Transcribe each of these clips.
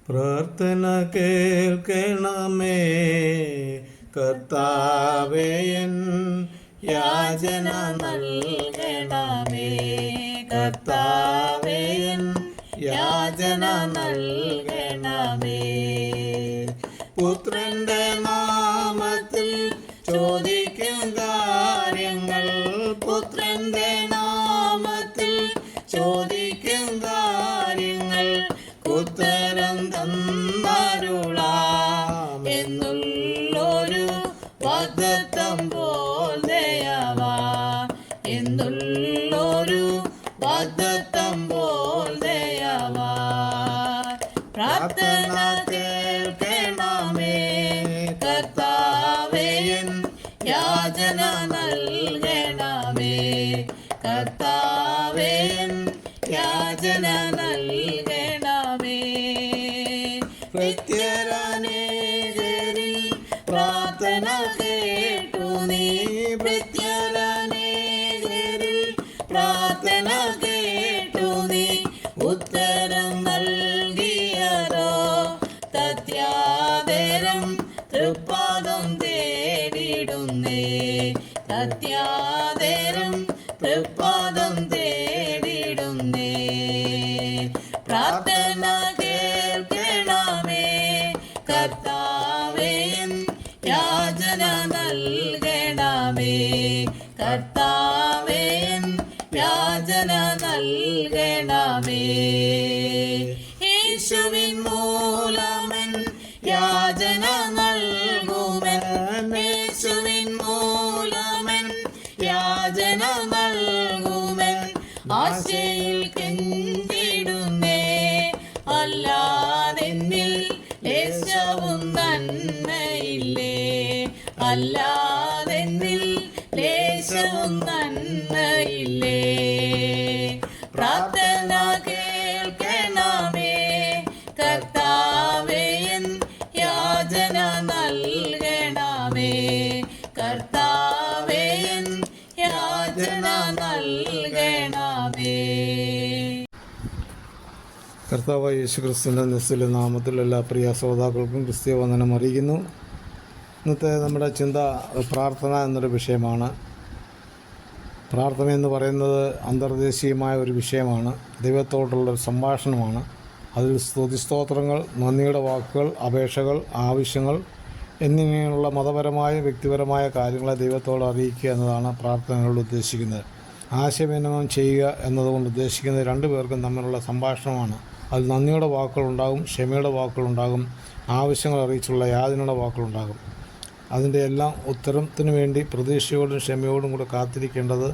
പ്രാർത്ഥന കേൾക്കണമേ കർത്താവേ, എൻ യാചന നൽകണമേ. കർത്താവേ, എൻ യാചന നൽകണമേ. പുത്രന്റെ നാമത്തിൽ ചോദിക്കും കാര്യങ്ങൾ, പുത്രന്റെ നാമത്തിൽ ചോദിക്കും കാര്യങ്ങൾ ഉത്തരം തന്നരുളാം എന്നുള്ളൊരു വാഗ്ദത്തം പോൽ ദയവാ, എന്നുള്ളൊരു വാഗ്ദത്തം പോൽ ദയവാ. പ്രാർത്ഥന കേൾക്കണമേ കർത്താവേ, എൻ യാചന നൽകണമേ. കർത്താവേ, എൻ യാചന നൽകണമേ. പ്രത്യരനേകരിൽ പ്രാർത്ഥന കേട്ടു നീ, പ്രത്യരനേകരിൽ പ്രാർത്ഥന കേട്ടു നീ. ഉത്തരം നൽകിയതോ തത്യാദരം തൃപ്പാദം തേടിടുന്നേ. തത്യാദരം തൃപ്പാദം തേടിടുന്നേ. പ്രാർത്ഥന കേൾക്കണമേ കർത്താവേ, യാചന നൽകണമേ. കർത്താവേ, യാചന നൽകണമേ. യേശുവിൻ മൂലമൻ യാചന നൽകുമൻ, യേശുവിൻ മൂലമൻ യാചന നൽകുമൻ. ആശയിൽ കെഞ്ചിടുന്നേ, അല്ലാതെന്നിൽ ലേശവും നന്മയില്ലേ. അല്ലാതെന്നിൽ ലേശവും നന്മയില്ലേ. പ്രാർത്ഥന കേൾക്കണമേ കർത്താവേ, യാചന നൽകണമേ. കർത്താവേ, യാചന നൽകണമേ. കർത്താവായ യേശുക്രിസ്തുവിൻ്റെ നിസ്തുല നാമത്തിൽ എല്ലാ പ്രിയ ശ്രോതാക്കൾക്കും ക്രിസ്തീയ വന്ദനം അറിയിക്കുന്നു. ഇന്നത്തെ നമ്മുടെ ചിന്ത പ്രാർത്ഥന എന്നൊരു വിഷയമാണ്. പ്രാർത്ഥന എന്ന് പറയുന്നത് അന്തർദേശീയമായ ഒരു വിഷയമാണ്. ദൈവത്തോടുള്ളൊരു സംഭാഷണമാണ്. അതിൽ സ്തുതിസ്തോത്രങ്ങൾ, നന്ദിയുടെ വാക്കുകൾ, അപേക്ഷകൾ, ആവശ്യങ്ങൾ എന്നിങ്ങനെയുള്ള മതപരമായ വ്യക്തിപരമായ കാര്യങ്ങളെ ദൈവത്തോട് അറിയിക്കുക എന്നതാണ് പ്രാർത്ഥനയോട് ഉദ്ദേശിക്കുന്നത്. ആശയവിനിമയം ചെയ്യുക എന്നതുകൊണ്ട് ഉദ്ദേശിക്കുന്നത് രണ്ടു പേർക്കും തമ്മിലുള്ള സംഭാഷണമാണ്. അതിൽ നന്ദിയുടെ വാക്കുകളുണ്ടാകും, ക്ഷമയുടെ വാക്കുകളുണ്ടാകും, ആവശ്യങ്ങൾ അറിയിച്ചുള്ള യാചനയുടെ വാക്കുകളുണ്ടാകും. അതിൻ്റെ എല്ലാം ഉത്തരത്തിന് വേണ്ടി പ്രതീക്ഷയോടും ക്ഷമയോടും കൂടെ കാത്തിരിക്കേണ്ടത്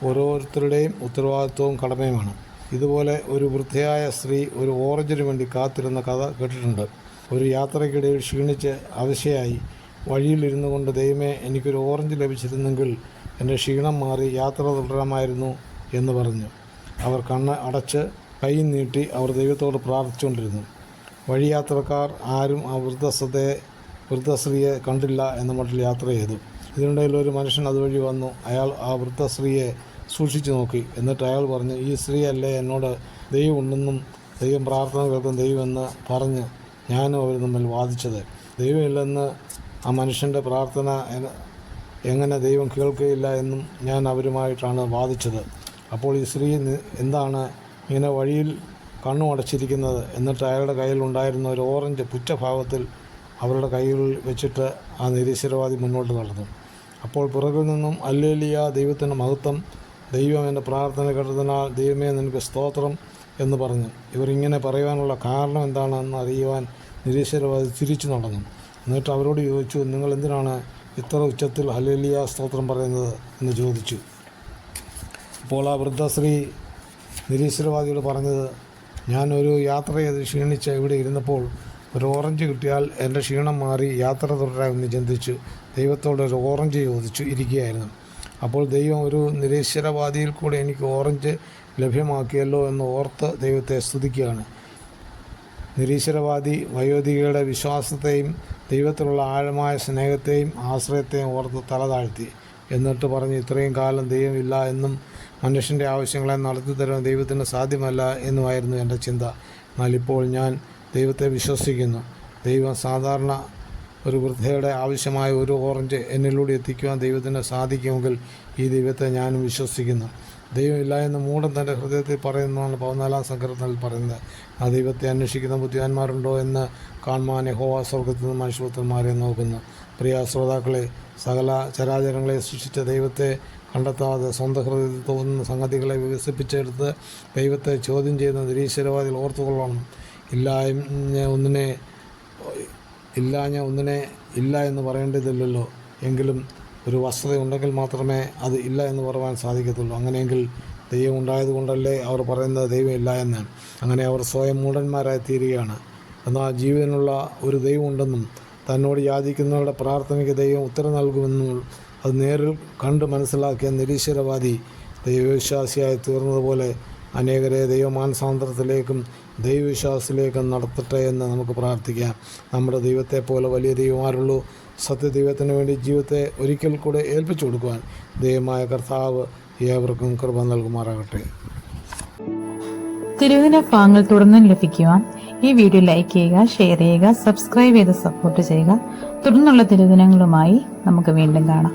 ഓരോരുത്തരുടെയും ഉത്തരവാദിത്വവും കടമയുമാണ്. ഇതുപോലെ ഒരു വൃദ്ധയായ സ്ത്രീ ഒരു ഓറഞ്ചിന് വേണ്ടി കാത്തിരുന്ന കഥ കേട്ടിട്ടുണ്ട്. ഒരു യാത്രയ്ക്കിടയിൽ ക്ഷീണിച്ച് അവശയായി വഴിയിലിരുന്നു കൊണ്ട്, ദൈവമേ, എനിക്കൊരു ഓറഞ്ച് ലഭിച്ചിരുന്നെങ്കിൽ എൻ്റെ ക്ഷീണം മാറി യാത്ര തുടരാമായിരുന്നു എന്ന് പറഞ്ഞു. അവർ കണ്ണ് അടച്ച് കൈ നീട്ടി അവർ ദൈവത്തോട് പ്രാർത്ഥിച്ചുകൊണ്ടിരുന്നു. വഴിയാത്രക്കാർ ആരും ആ വൃദ്ധസ്ത്രീയെ കണ്ടില്ല എന്ന മട്ടിൽ യാത്ര ചെയ്തു. ഇതിനിടയിൽ ഒരു മനുഷ്യൻ അതുവഴി വന്നു. അയാൾ ആ വൃദ്ധസ്ത്രീയെ സൂക്ഷിച്ചു നോക്കി. എന്നിട്ട് അയാൾ പറഞ്ഞു, ഈ സ്ത്രീ അല്ലേ എന്നോട് ദൈവം ഉണ്ടെന്നും ദൈവം പ്രാർത്ഥന കേൾക്കും ദൈവമെന്ന് പറഞ്ഞ് ഞാനും അവർ തമ്മിൽ വാദിച്ചത്. ദൈവമില്ലെന്ന് ആ മനുഷ്യൻ്റെ പ്രാർത്ഥന എങ്ങനെ ദൈവം കേൾക്കുകയില്ല എന്നും ഞാൻ അവരുമായിട്ടാണ് വാദിച്ചത്. അപ്പോൾ ഈ സ്ത്രീ എന്താണ് ഇങ്ങനെ വഴിയിൽ കണ്ണുമടച്ചിരിക്കുന്നത്? എന്നിട്ട് അയാളുടെ കയ്യിലുണ്ടായിരുന്ന ഒരു ഓറഞ്ച് പുച്ഛഭാവത്തിൽ അവരുടെ കൈകളിൽ വെച്ചിട്ട് ആ നിരീശ്വരവാദി മുന്നോട്ട് നടന്നു. അപ്പോൾ പുറകിൽ നിന്നും ഹല്ലേലൂയ, ദൈവത്തിൻ്റെ മഹത്വം, ദൈവം എൻ്റെ പ്രാർത്ഥന കേട്ടതിനാൽ ദൈവമേ നിനക്ക് സ്തോത്രം എന്ന് പറഞ്ഞു. ഇവരിങ്ങനെ പറയുവാനുള്ള കാരണം എന്താണെന്ന് അറിയുവാൻ നിരീശ്വരവാദി തിരിച്ചു നടന്നു. എന്നിട്ട് അവരോട് ചോദിച്ചു, നിങ്ങൾ എന്തിനാണ് ഇത്ര ഉച്ചത്തിൽ ഹല്ലേലൂയ സ്തോത്രം പറയുന്നത് എന്ന് ചോദിച്ചു. അപ്പോൾ ആ വൃദ്ധശ്രീ നിരീശ്വരവാദിയോട് പറഞ്ഞത്, ഞാനൊരു യാത്ര ചെയ്ത് ക്ഷീണിച്ച് ഇവിടെ ഇരുന്നപ്പോൾ ഒരു ഓറഞ്ച് കിട്ടിയാൽ എൻ്റെ ക്ഷീണം മാറി യാത്ര തുടരാമെന്ന് ചിന്തിച്ചു ദൈവത്തോടൊരു ഓറഞ്ച് ചോദിച്ചു ഇരിക്കുകയായിരുന്നു. അപ്പോൾ ദൈവം ഒരു നിരീശ്വരവാദിയിൽ കൂടെ എനിക്ക് ഓറഞ്ച് ലഭ്യമാക്കിയല്ലോ എന്ന് ഓർത്ത് ദൈവത്തെ സ്തുതിക്കുകയാണ്. നിരീശ്വരവാദി വയോധികയുടെ വിശ്വാസത്തെയും ദൈവത്തിലുള്ള ആഴമായ സ്നേഹത്തെയും ആശ്രയത്തെയും ഓർത്ത് തല താഴ്ത്തി. എന്നിട്ട് പറഞ്ഞു, ഇത്രയും കാലം ദൈവമില്ല എന്നും മനുഷ്യൻ്റെ ആവശ്യങ്ങളെ നടത്തി തരാൻ ദൈവത്തിന് സാധ്യമല്ല എന്നുമായിരുന്നു എൻ്റെ ചിന്ത. എന്നാൽ ഇപ്പോൾ ഞാൻ ദൈവത്തെ വിശ്വസിക്കുന്നു. ദൈവം സാധാരണ ഒരു വൃദ്ധയുടെ ആവശ്യമായ ഒരു ഓറഞ്ച് എന്നിലൂടെ എത്തിക്കുവാൻ ദൈവത്തിന് സാധിക്കുമെങ്കിൽ ഈ ദൈവത്തെ ഞാനും വിശ്വസിക്കുന്നു. ദൈവമില്ല എന്ന് മൂഢൻ തൻ്റെ ഹൃദയത്തിൽ പറയുന്നതാണ് 14-ാം സങ്കീർത്തനത്തിൽ പറയുന്നത്. ആ ദൈവത്തെ അന്വേഷിക്കുന്ന ബുദ്ധിമാന്മാരുണ്ടോ എന്ന് കാണുവാൻ യഹോവ സ്വർഗ്ഗത്തിൽ നിന്ന് മനുഷ്യപുത്രന്മാരെ നോക്കുന്നു. പ്രിയ ശ്രോതാക്കളെ, സകല ചരാചരങ്ങളെ സൃഷ്ടിച്ച ദൈവത്തെ കണ്ടെത്താതെ സ്വന്തം ഹൃദയത്തിൽ തോന്നുന്ന സംഗതികളെ വികസിപ്പിച്ചെടുത്ത് ദൈവത്തെ ചോദ്യം ചെയ്യുന്ന നിരീശ്വരവാദികൾ ഓർത്തുകൊള്ളണം. ഇല്ലാഞ്ഞ ഒന്നിനെ ഇല്ല എന്ന് പറയേണ്ടതില്ലല്ലോ. എങ്കിലും ഒരു വസ്തുത ഉണ്ടെങ്കിൽ മാത്രമേ അത് ഇല്ല എന്ന് പറയാൻ സാധിക്കത്തുള്ളൂ. അങ്ങനെയെങ്കിൽ ദൈവം ഉണ്ടായതുകൊണ്ടല്ലേ അവർ പറയുന്നത് ദൈവം ഇല്ല എന്ന്. അങ്ങനെ അവർ സ്വയം മൂഢന്മാരായി തീരുകയാണ്. എന്നാൽ ജീവനുള്ള ഒരു ദൈവം ഉണ്ടെന്നും തന്നോട് യാചിക്കുന്നവരുടെ പ്രാർത്ഥനയ്ക്ക് ദൈവം ഉത്തരം നൽകുമെന്നും അത് നേരിൽ കണ്ട് മനസ്സിലാക്കിയ നിരീശ്വരവാദി ദൈവവിശ്വാസിയായി തീർന്നതുപോലെ അനേകരെ ദൈവമാനസാന്തരത്തിലേക്കും ദൈവവിശ്വാസത്തിലേക്കും നടത്തട്ടെ എന്ന് നമുക്ക് പ്രാർത്ഥിക്കാം. നമ്മുടെ ദൈവത്തെ പോലെ വലിയ ദൈവമാരുള്ളൂ. സത്യദൈവത്തിന് വേണ്ടി ജീവിതത്തെ ഒരിക്കൽ കൂടെ ഏൽപ്പിച്ചു കൊടുക്കുവാൻ ദൈവമായ കർത്താവ് ഏവർക്കും കൃപ നൽകുമാറാകട്ടെ. തിരുവചന ഭാഗങ്ങൾ തുടർന്നും ലഭിക്കുവാൻ ഈ വീഡിയോ ലൈക്ക് ചെയ്യുക, ഷെയർ ചെയ്യുക, സബ്സ്ക്രൈബ് ചെയ്ത് സപ്പോർട്ട് ചെയ്യുക. തുടർന്നുള്ള തിരുവചനങ്ങളുമായി നമുക്ക് വീണ്ടും കാണാം.